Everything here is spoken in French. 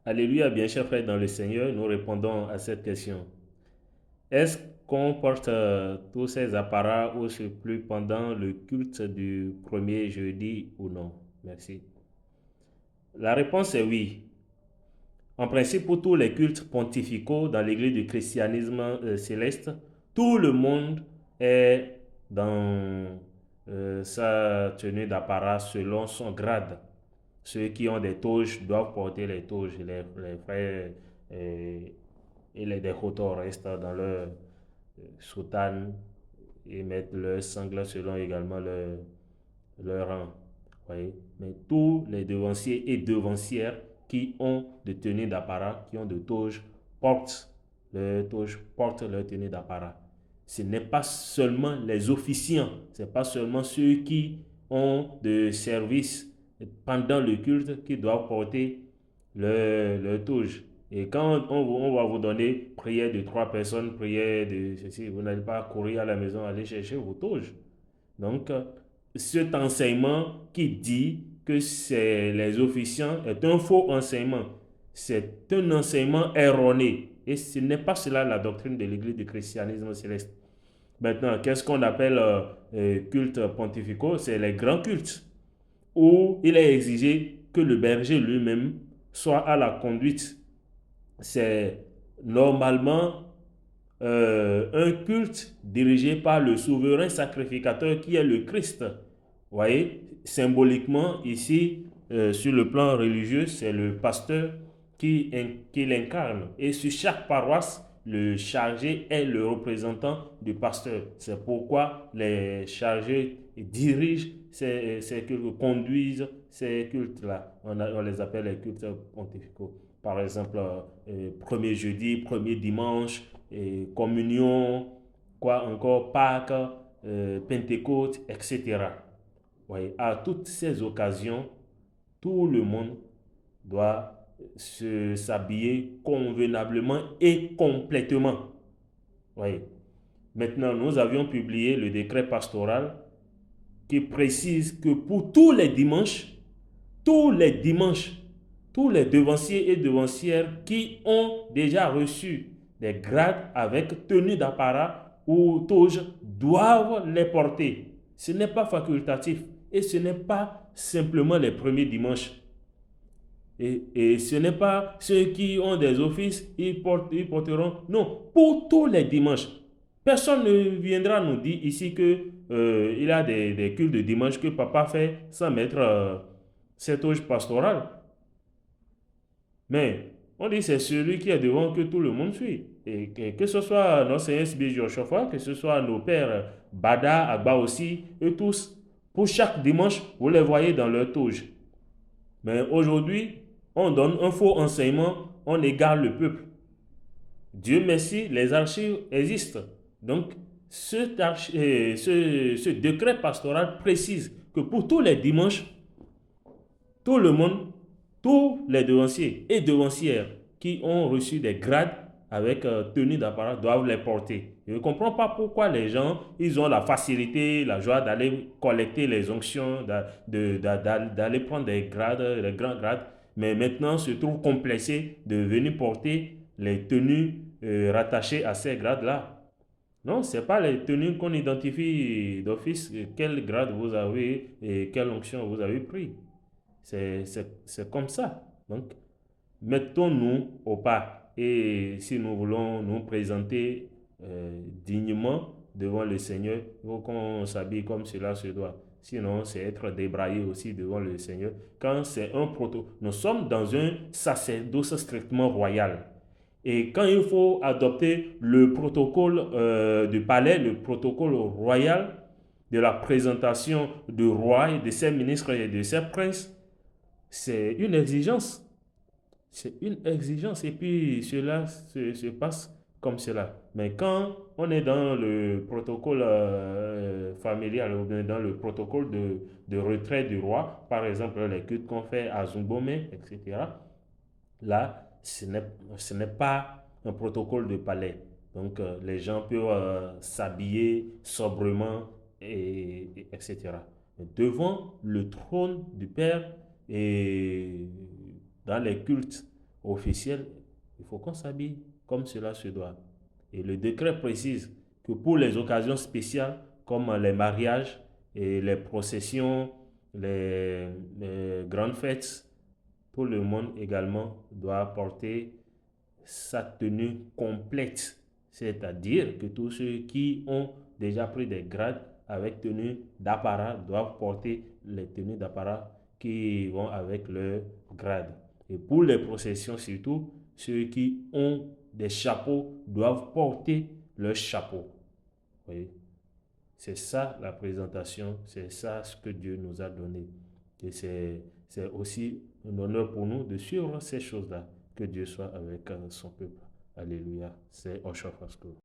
Alléluia, bien cher frère dans le Seigneur, nous répondons à cette question. Est-ce qu'on porte tous ces apparats au surplus pendant le culte du premier jeudi ou non? Merci. La réponse est oui. En principe, pour tous les cultes pontificaux dans l'église du christianisme céleste, tout le monde est dans sa tenue d'apparat selon son grade. Ceux qui ont des toges doivent porter les toges, les frères et les déhotors restent dans leur soutane et mettent leur sangle selon également leur rang. Voyez? Mais tous les devanciers et devancières qui ont de tenues d'apparat, qui ont de toges, portent leur tenue d'apparat. Ce n'est pas seulement les officiants, ce n'est pas seulement ceux qui ont de service pendant le culte qui doivent porter leur toge. Et quand on va vous donner prière de 3 personnes, prière de ceci, vous n'allez pas courir à la maison, aller chercher vos toges. Donc, cet enseignement qui dit que c'est les officiants est un faux enseignement. C'est un enseignement erroné. Et ce n'est pas cela la doctrine de l'Église du christianisme céleste. Maintenant, qu'est-ce qu'on appelle culte pontificaux? C'est les grands cultes où il est exigé que le berger lui-même soit à la conduite. C'est normalement un culte dirigé par le souverain sacrificateur qui est le Christ. Vous voyez, symboliquement, ici, sur le plan religieux, c'est le pasteur qui l'incarne. Et sur chaque paroisse, le chargé est le représentant du pasteur. C'est pourquoi les chargés dirigent ces cultes, conduisent ces cultes-là. On les appelle les cultes pontificaux. Par exemple, premier jeudi, premier dimanche, communion, quoi encore, Pâques, Pentecôte, etc. Oui, à toutes ces occasions, tout le monde doit s'habiller convenablement et complètement. Oui. Maintenant, nous avions publié le décret pastoral qui précise que pour tous les dimanches, tous les devanciers et devancières qui ont déjà reçu des grades avec tenue d'apparat ou toge doivent les porter. Ce n'est pas facultatif et ce n'est pas simplement les premiers dimanches. Et ce n'est pas ceux qui ont des offices, ils porteront. Non, pour tous les dimanches. Personne ne viendra nous dire ici que il y a des cultes de dimanche que papa fait sans mettre cette toge pastorale. Mais on dit c'est celui qui est devant que tout le monde suit. Et que ce soit nos CSB Joshua, que ce soit nos pères Bada, Agba aussi, eux tous, pour chaque dimanche, vous les voyez dans leur toge. Mais aujourd'hui, on donne un faux enseignement, on égare le peuple. Dieu merci, les archives existent. Donc, ce décret pastoral précise que pour tous les dimanches, tout le monde, tous les devanciers et devancières qui ont reçu des grades avec tenue d'apparat doivent les porter. Je ne comprends pas pourquoi les gens, ils ont la facilité, la joie d'aller collecter les onctions, d'aller prendre des grades, des grands grades, mais maintenant se trouvent complexés de venir porter les tenues rattachées à ces grades-là. Non, ce n'est pas les tenues qu'on identifie d'office, quel grade vous avez et quelle onction vous avez pris. C'est comme ça. Donc, mettons-nous au pas. Et si nous voulons nous présenter dignement devant le Seigneur, il faut qu'on s'habille comme cela se doit. Sinon, c'est être débraillé aussi devant le Seigneur. Quand c'est un protocole, nous sommes dans un sacerdoce strictement royal. Et quand il faut adopter le protocole du palais, le protocole royal de la présentation du roi et de ses ministres et de ses princes, c'est une exigence. C'est une exigence et puis cela se passe comme cela. Mais quand on est dans le protocole familial ou bien dans le protocole de retrait du roi, par exemple les cultes qu'on fait à Zumbome, etc., là, ce n'est pas un protocole de palais. Donc les gens peuvent s'habiller sobrement, etc. Devant le trône du Père et dans les cultes officiel, il faut qu'on s'habille comme cela se doit. Et le décret précise que pour les occasions spéciales, comme les mariages et les processions, les grandes fêtes, tout le monde également doit porter sa tenue complète. C'est-à-dire que tous ceux qui ont déjà pris des grades avec tenue d'apparat doivent porter les tenues d'apparat qui vont avec leur grade. Et pour les processions surtout, ceux qui ont des chapeaux doivent porter leur chapeau. Oui. C'est ça la présentation, c'est ça ce que Dieu nous a donné. Et c'est aussi un honneur pour nous de suivre ces choses-là. Que Dieu soit avec son peuple. Alléluia. C'est Osho Fasco.